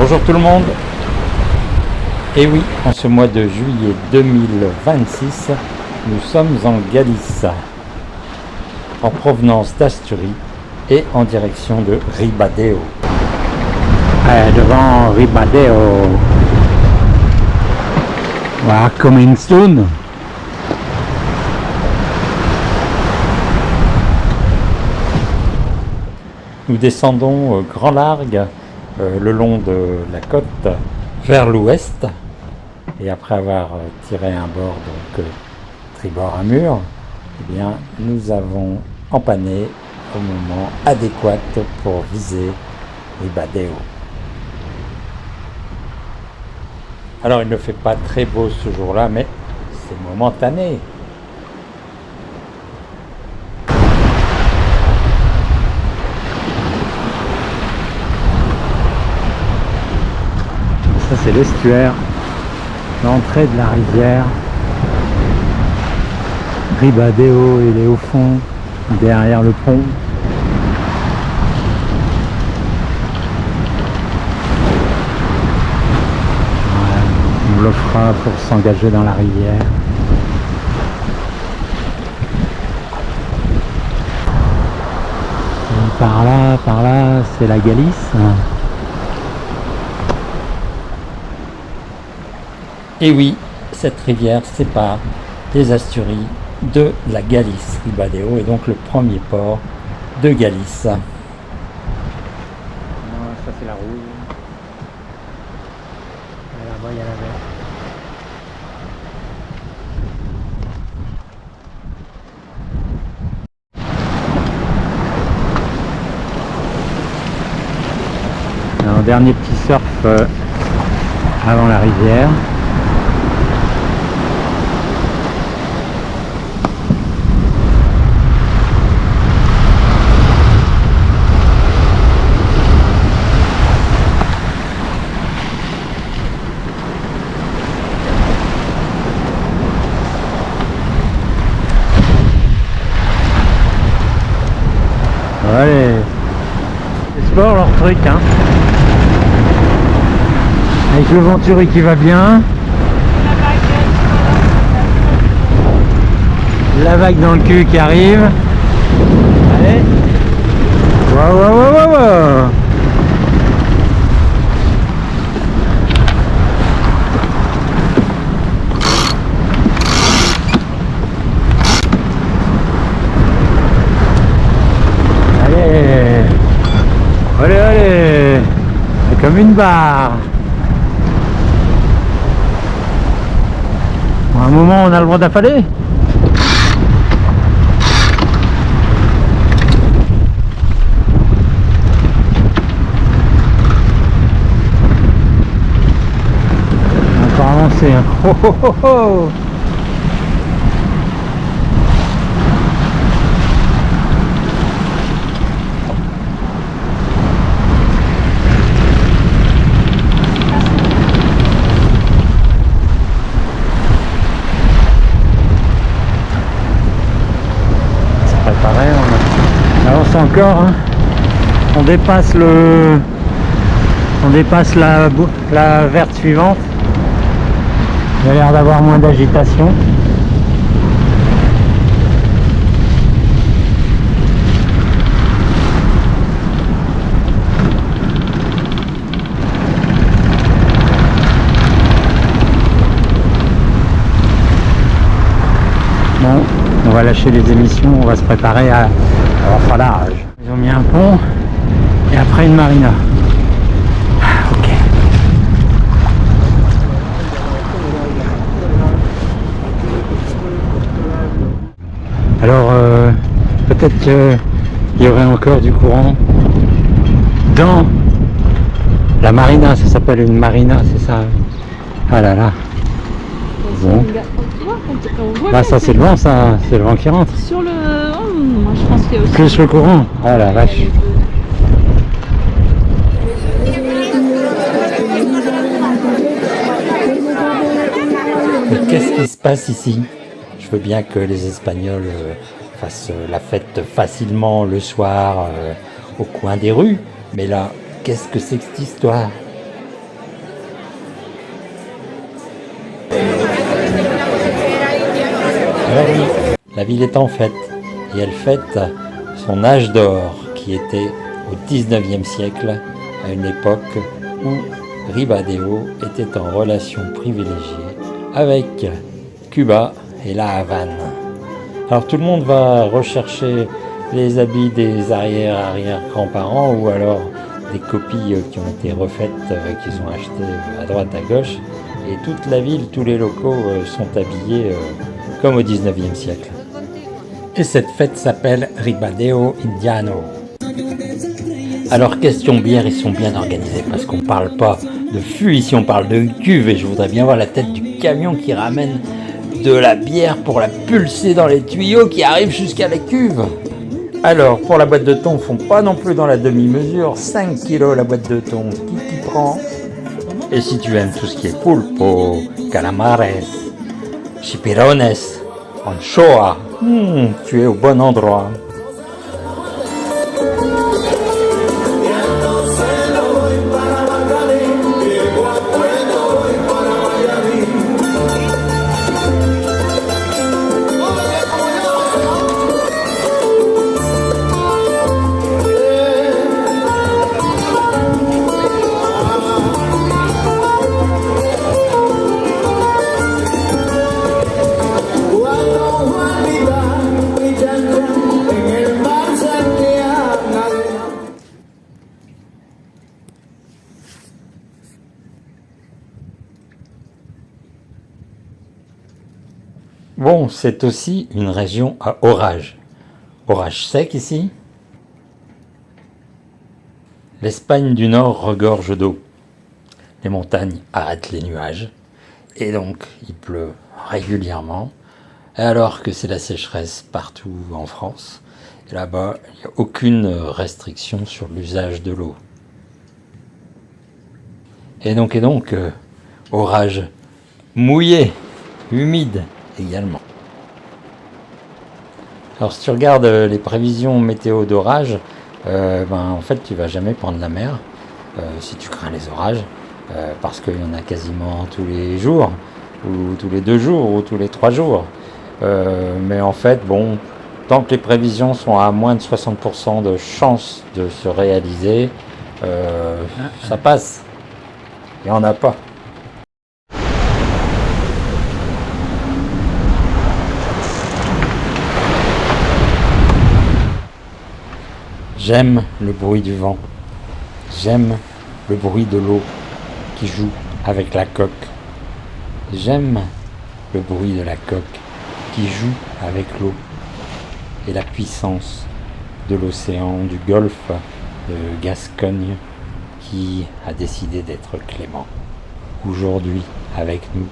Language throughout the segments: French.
Bonjour tout le monde. Et oui, en ce mois de juillet 2026, nous sommes en Galice, en provenance d'Asturie et en direction de Ribadeo. Devant Ribadeo. Voilà, coming soon. Nous descendons grand largue le long de la côte vers l'ouest, et après avoir tiré un bord, donc tribord à mur, eh bien, nous avons empanné au moment adéquat pour viser Ribadeo. Alors il ne fait pas très beau ce jour-là, mais c'est momentané. Ça c'est l'estuaire, l'entrée de la rivière. Ribadeo, il est au fond, derrière le pont. Voilà, on le fera pour s'engager dans la rivière. Et par là, c'est la Galice. Et oui, cette rivière sépare les Asturies de la Galice. Ribadeo est donc le premier port de Galice. Ça c'est la rouge. Et là-bas il y a la verte. Alors, dernier petit surf avant la rivière. Allez, c'est sport leur truc, hein. Avec le Venturi qui va bien. La vague dans le cul qui arrive. Allez. Waouh, waouh, waouh, waouh. Allez, allez, c'est comme une barre. À un moment, on a le droit d'affaler. Encore avancé, hein. Oh, oh, oh, oh. On avance encore, hein. On dépasse la verte suivante. Il a l'air d'avoir moins d'agitation. Bon, on va lâcher les émissions, on va se préparer à rafalage. Ils ont mis un pont et après une marina. Ok. Alors peut-être qu'il y aurait encore du courant dans la marina, ça s'appelle une marina, c'est ça? Ah là là. Bon. Là ça c'est le vent, ça, c'est le vent qui rentre. Sur le... Oh, moi je pense qu'il y a aussi... Plus le courant. Ah la vache. Mais qu'est-ce qui se passe ici? Je veux bien que les Espagnols fassent la fête facilement le soir au coin des rues. Mais là, qu'est-ce que c'est que cette histoire? Alors oui, la ville est en fête et elle fête son âge d'or qui était au 19e siècle, à une époque où Ribadeo était en relation privilégiée avec Cuba et la Havane. Alors tout le monde va rechercher les habits des arrière-grands-parents ou alors des copies qui ont été refaites, qu'ils ont achetées à droite à gauche. Et toute la ville, tous les locaux sont habillés comme au 19e siècle. Et cette fête s'appelle Ribadeo Indiano. Alors question bière, ils sont bien organisés parce qu'on parle pas de fût, ici on parle de cuve et je voudrais bien voir la tête du camion qui ramène de la bière pour la pulser dans les tuyaux qui arrivent jusqu'à la cuve. Alors pour la boîte de thon, font pas non plus dans la demi-mesure, 5 kilos la boîte de thon, qui prend. Et si tu aimes tout ce qui est pulpo, calamares, chipirones, anchoa, tu es au bon endroit. Bon, c'est aussi une région à orage. Orage sec ici. L'Espagne du Nord regorge d'eau. Les montagnes arrêtent les nuages. Et donc, il pleut régulièrement. Alors que c'est la sécheresse partout en France. Et là-bas, il n'y a aucune restriction sur l'usage de l'eau. Et donc, orage mouillé, humide également. Alors si tu regardes les prévisions météo d'orage, en fait tu vas jamais prendre la mer si tu crains les orages, parce qu'il y en a quasiment tous les jours, ou tous les 2 jours, ou tous les 3 jours. Mais en fait, bon, tant que les prévisions sont à moins de 60% de chances de se réaliser, ça passe. Il n'y en a pas. J'aime le bruit du vent, j'aime le bruit de l'eau qui joue avec la coque, j'aime le bruit de la coque qui joue avec l'eau et la puissance de l'océan, du golfe de Gascogne qui a décidé d'être clément aujourd'hui avec nous.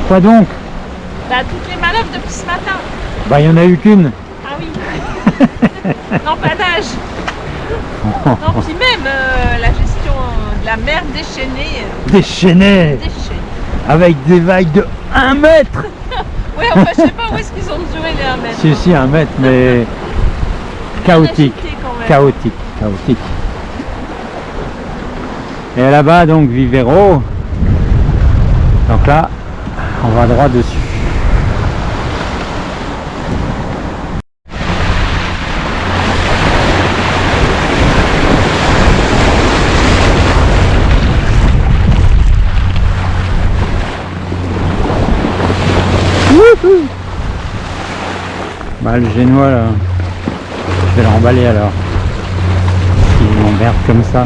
Quoi donc? Bah, toutes les manœuvres depuis ce matin. Bah il n'y en a eu qu'une. Ah oui. Non, pas d'âge. Non, puis même la gestion de la mer déchaînée. Déchaînée. Avec des vagues de 1 mètre. Ouais, enfin, je sais pas où est-ce qu'ils ont mesuré les 1 mètre. Si, 1 mètre, mais chaotique. Chaotique. Et là-bas, donc, Vivero. Donc là, on va droit dessus. Bah le génois là, je vais l'emballer alors. Il m'emmerde comme ça.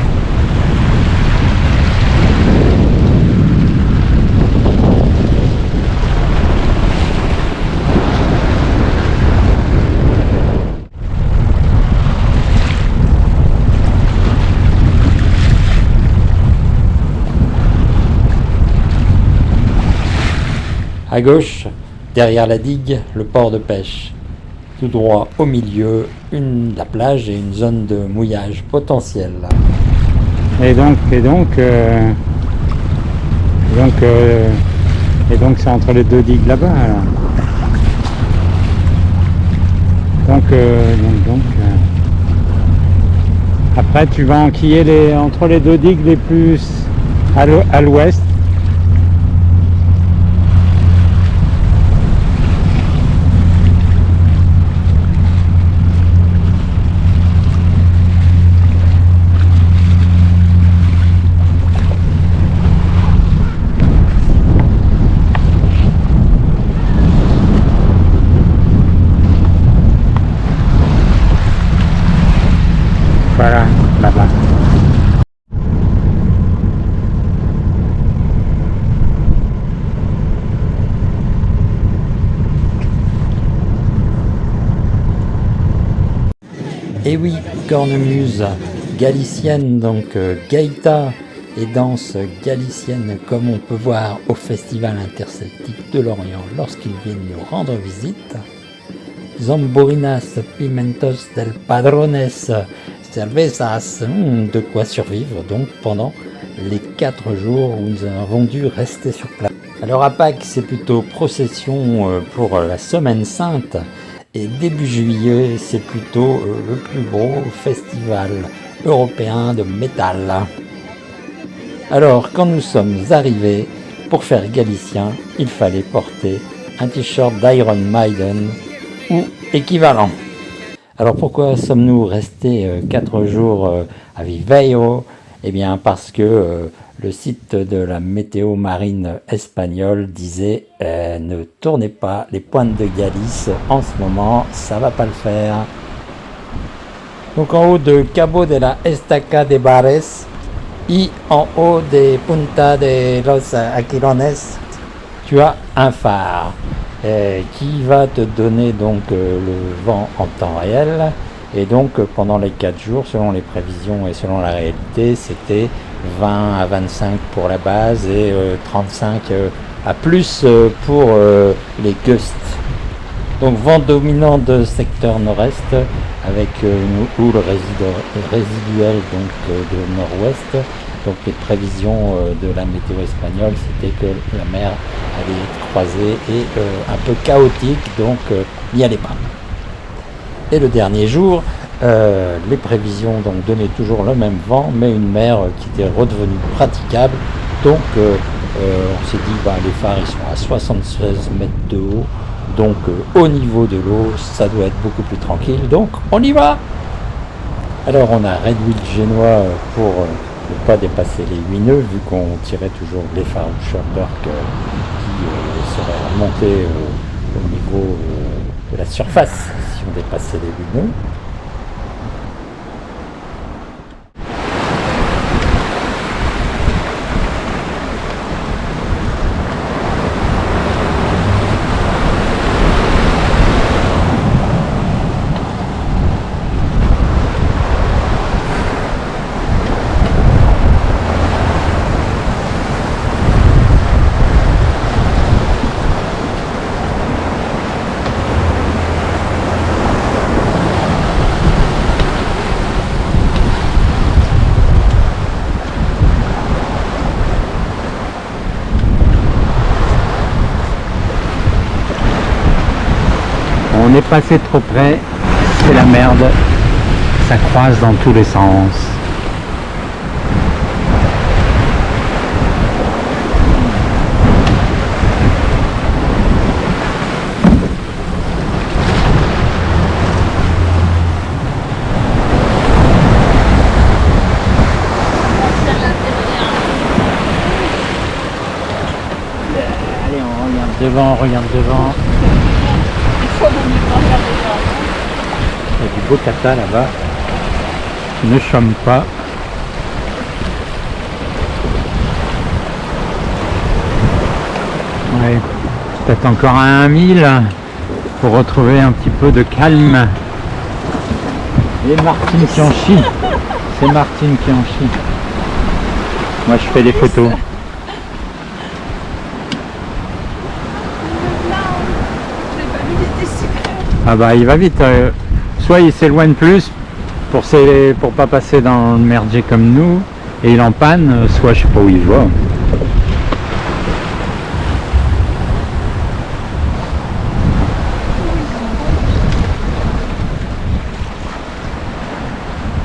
À gauche, derrière la digue, le port de pêche. Tout droit au milieu, la plage et une zone de mouillage potentiel. Et donc c'est entre les deux digues là-bas. Alors. Après tu vas enquiller entre les deux digues les plus à l'ouest. Voilà, là-bas. Et oui, cornemuse galicienne, donc gaïta et danse galicienne comme on peut voir au Festival interceltique de Lorient lorsqu'ils viennent nous rendre visite. Zamborinas, pimentos del padrones, cervezas, de quoi survivre donc pendant les 4 jours où nous avons dû rester sur place. Alors à Pâques, c'est plutôt procession pour la Semaine Sainte et début juillet, c'est plutôt le plus beau festival européen de métal. Alors quand nous sommes arrivés, pour faire galicien, il fallait porter un t-shirt d'Iron Maiden ou équivalent. Alors pourquoi sommes-nous restés 4 jours à Viveiro? Eh bien parce que le site de la météo marine espagnole disait ne tournez pas les pointes de Galice en ce moment, ça va pas le faire. Donc en haut de Cabo de la Estaca de Bares et en haut des Punta de los Aquilones, tu as un phare qui va te donner donc le vent en temps réel. Et donc pendant les 4 jours, selon les prévisions et selon la réalité, c'était 20 à 25 pour la base et 35 à plus pour les gusts. Donc vent dominant de secteur nord-est avec une houle résiduelle donc de nord-ouest. Donc les prévisions de la météo espagnole, c'était que la mer allait être croisée et un peu chaotique, donc n'y allez pas. Et le dernier jour, les prévisions donc donnaient toujours le même vent, mais une mer qui était redevenue praticable. Donc on s'est dit, les phares ils sont à 76 mètres de haut, donc au niveau de l'eau, ça doit être beaucoup plus tranquille. Donc on y va. Alors on a réduit le génois pour ne pas dépasser les 8 nœuds, vu qu'on tirait toujours les phares Sherberg qui seraient remontés au niveau de la surface si on dépassait les 8 nœuds. On est passé trop près, c'est la merde, ça croise dans tous les sens. Allez, on regarde devant. Il y a du beau kata là-bas. Ne chôme pas. Ouais, peut-être encore à 1000 pour retrouver un petit peu de calme. Et Martine qui en chie. C'est Martine qui en chie. Moi je fais des photos. Ah bah il va vite, soit il s'éloigne plus pour pas passer dans le merdier comme nous, et il en panne, soit je sais pas où il va.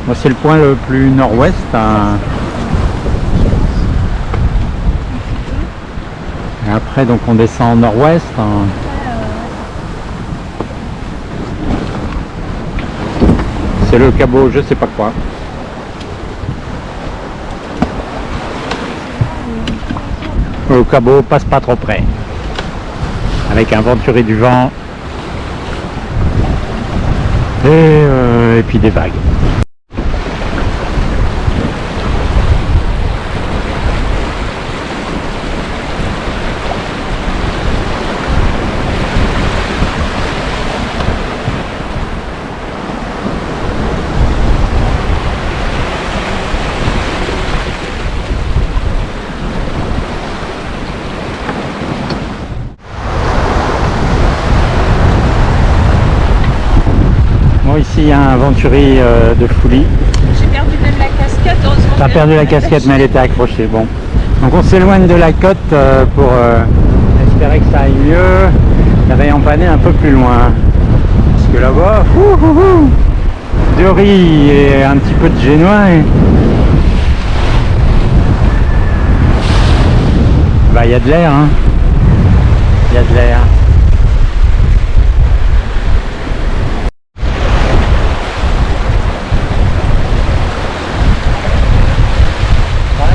Moi c'est le point le plus nord-ouest. Et après donc on descend nord-ouest. C'est le cabot, je sais pas quoi. Le cabot passe pas trop près. Avec un venturi du vent. Et puis des vagues. Ici il y a un venturi de Foulie. J'ai perdu même la casquette, heureusement. T'as perdu la casquette mais elle était accrochée. Bon. Donc on s'éloigne de la côte pour espérer que ça aille mieux. Et réempanner un peu plus loin. Parce que là-bas, de riz et un petit peu de génois. Bah il y a de l'air, hein. Il y a de l'air.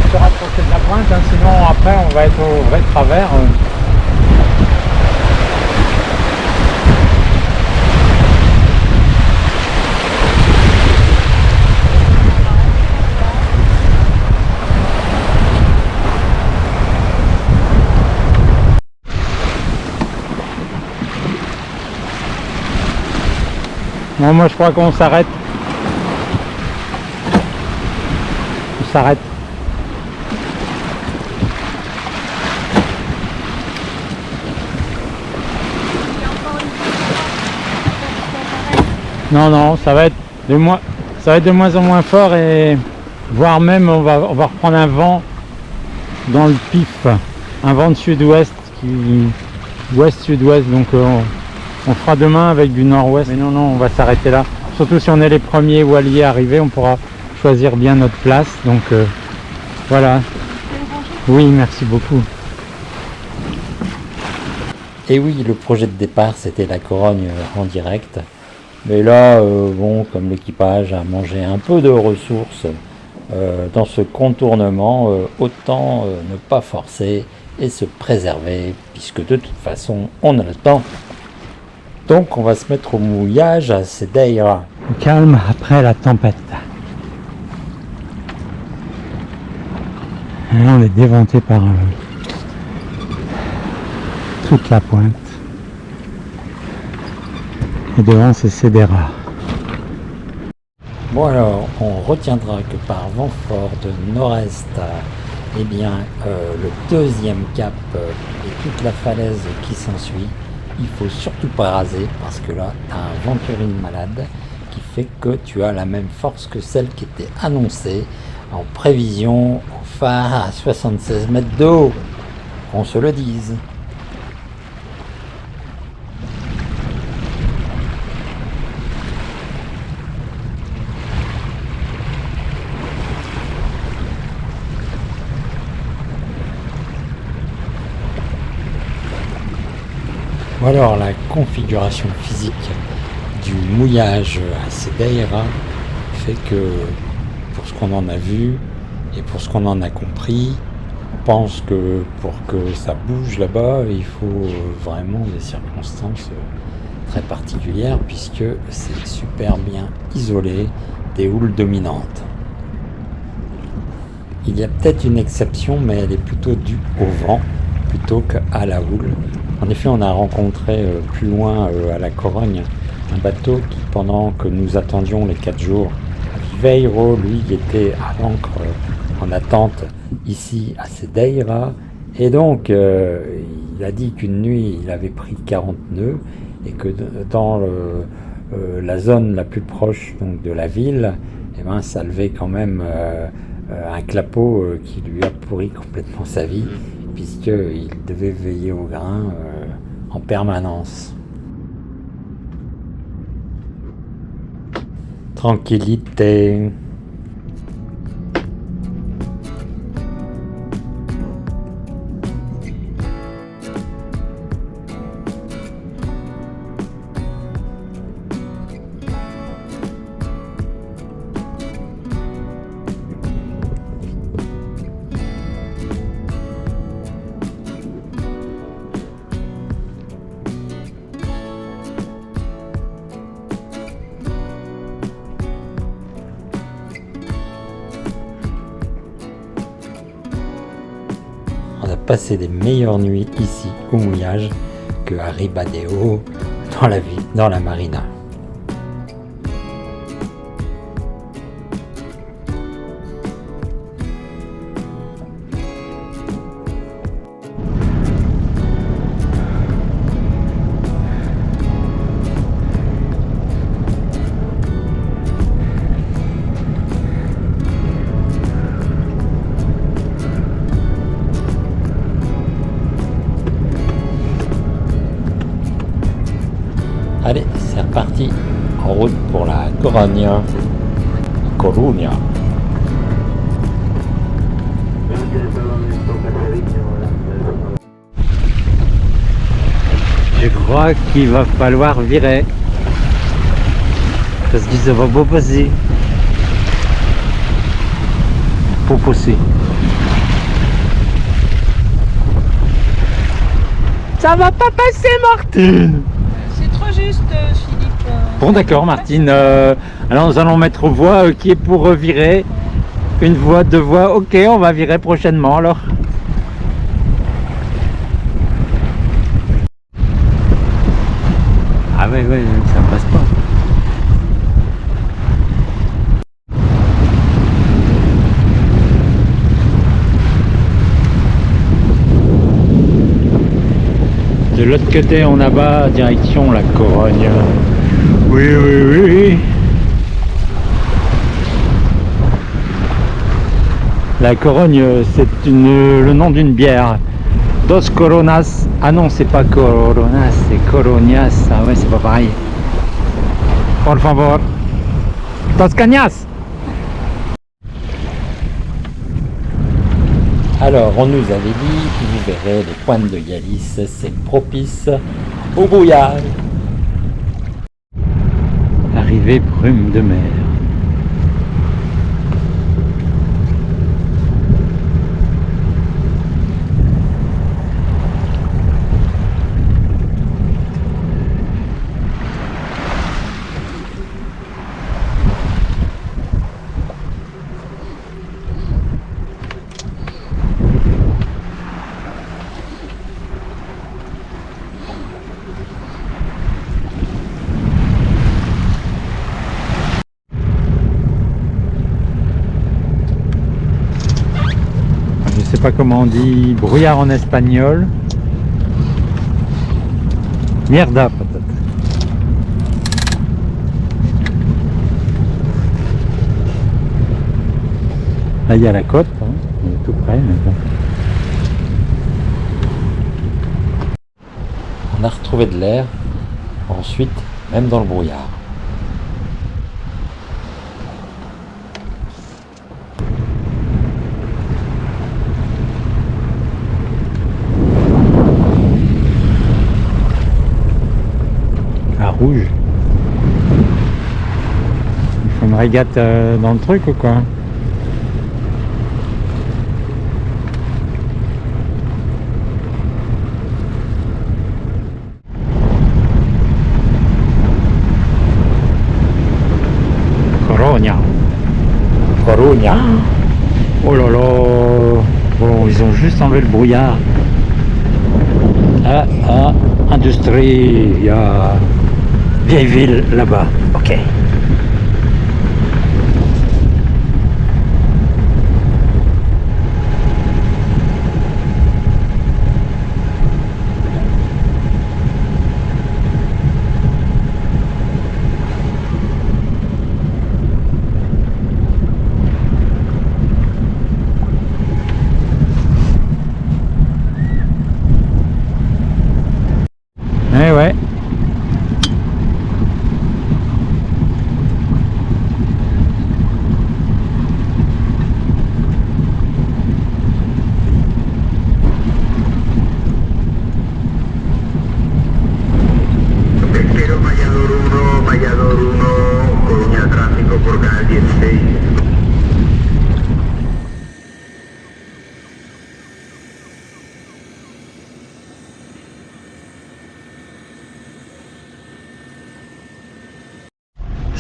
Se rapprocher de la pointe, hein, sinon après on va être au vrai travers. Bon, moi je crois qu'on s'arrête. On s'arrête. Non, non, ça va être de moins en moins fort et voire même on va reprendre un vent dans le pif, un vent de sud-ouest ouest-sud-ouest, donc on fera demain avec du nord-ouest. Mais non, non, on va s'arrêter là. Surtout si on est les premiers voiliers arrivés, on pourra choisir bien notre place. Donc voilà. Oui, merci beaucoup. Et oui, le projet de départ, c'était la Corogne en direct. Mais là, bon, comme l'équipage a mangé un peu de ressources dans ce contournement, autant ne pas forcer et se préserver, puisque de toute façon, on a le temps. Donc, on va se mettre au mouillage à Sedeira. Calme après la tempête. Et là, on est déventé par toute la pointe. Et devant c'est Sedeira. Bon alors, on retiendra que par vent fort de nord-est, eh bien, le deuxième cap et toute la falaise qui s'ensuit, il faut surtout pas raser parce que là, tu as un venturi malade qui fait que tu as la même force que celle qui était annoncée en prévision au phare à 76 mètres de haut. Qu'on se le dise. Alors la configuration physique du mouillage à Sedeira fait que pour ce qu'on en a vu et pour ce qu'on en a compris, on pense que pour que ça bouge là-bas, il faut vraiment des circonstances très particulières puisque c'est super bien isolé des houles dominantes. Il y a peut-être une exception, mais elle est plutôt due au vent plutôt qu'à la houle. En effet, on a rencontré plus loin à la Corogne un bateau qui, pendant que nous attendions les 4 jours, Viveiro, lui, était à l'ancre en attente ici à Sedeira. Et donc, il a dit qu'une nuit, il avait pris 40 nœuds et que dans la zone la plus proche donc, de la ville, eh ben, ça levait quand même un clapot qui lui a pourri complètement sa vie, puisqu'il devait veiller au grain en permanence. Tranquillité. On a passé des meilleures nuits ici au mouillage que à Ribadeo dans la marina. Allez, c'est reparti, en route pour la Coruña. Je crois qu'il va falloir virer. Parce que ça va pas passer. Pour passer. Ça va pas passer, Martine! C'est trop juste, Philippe. Bon, d'accord, Martine. Alors, nous allons mettre voie qui est pour virer. Une voie, deux voies. Ok, on va virer prochainement alors. Ah ouais, ça passe pas. De l'autre côté, on abat direction la Corogne. Oui. La Corogne, c'est le nom d'une bière. Dos Coronas. Ah non, c'est pas Coronas, c'est Coronias. Ah ouais, c'est pas pareil. Por favor. Dos Cañas. Alors, on nous avait dit, vous verrez, les pointes de Yalis, c'est propice au brouillard. Arrivée brume de mer. Je sais pas comment on dit brouillard en espagnol. Mierda peut-être. Là il y a la côte, hein. On est tout près maintenant. On a retrouvé de l'air, ensuite, même dans le brouillard. Rouge. Il faut une régate dans le truc ou quoi? Coruña. Oh là là. Bon, ils ont juste enlevé le brouillard. Industrie, il y a vieille ville là-bas. Ok.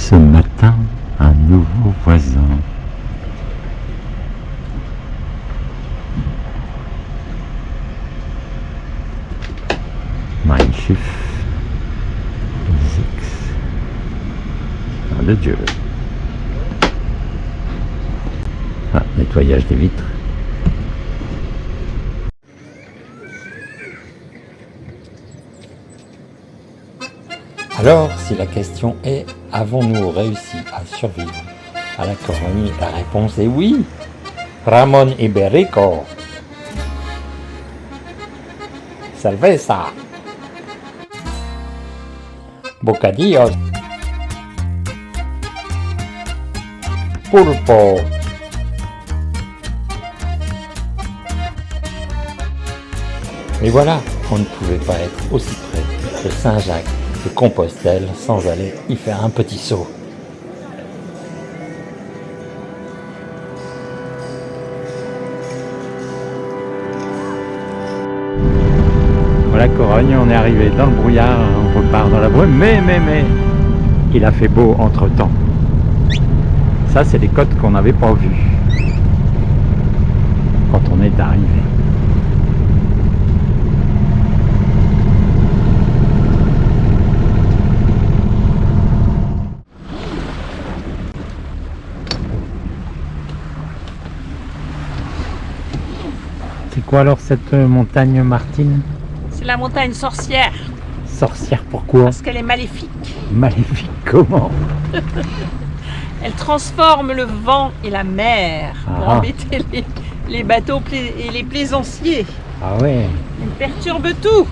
Ce matin, un nouveau voisin. Mein Schiff. De Dieu. Ah, nettoyage des vitres. Alors, si la question est « Avons-nous réussi à survivre à la Corogne ?» La réponse est oui. Ramon Iberico. Cerveza. Bocadillos. Pulpo. Et voilà, on ne pouvait pas être aussi près de Saint-Jacques de Compostelle sans aller y faire un petit saut. Voilà Corogne, on est arrivé dans le brouillard, on repart dans la brume, mais, il a fait beau entre temps. Ça, c'est des côtes qu'on n'avait pas vues quand on est arrivé. C'est quoi alors cette montagne Martine? C'est la montagne sorcière, Sorcière, pourquoi? parce qu'elle est maléfique. Maléfique comment? Elle transforme le vent et la mer pour embêter les bateaux et les plaisanciers. Ah ouais. Elle perturbe tout.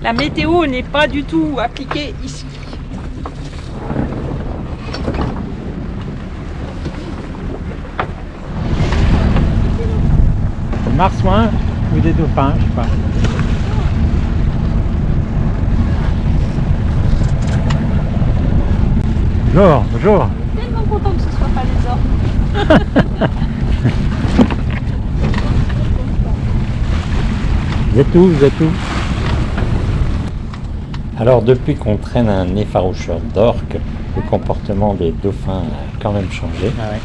La météo n'est pas du tout appliquée ici. Des marsouins ou des dauphins, je sais pas. Bonjour, bonjour. Tellement content que ce soit pas les orques. Vous êtes où, vous êtes où? Alors depuis qu'on traîne un effaroucheur d'orques, le comportement des dauphins a quand même changé. Ah ouais.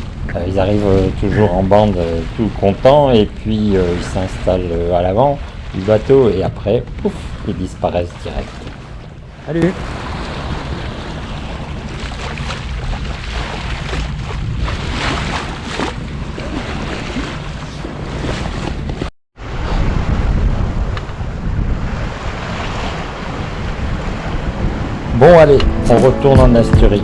Ils arrivent toujours en bande tout contents et puis ils s'installent à l'avant du bateau et après, pouf, ils disparaissent direct. Salut. Bon allez, on retourne en Asturie.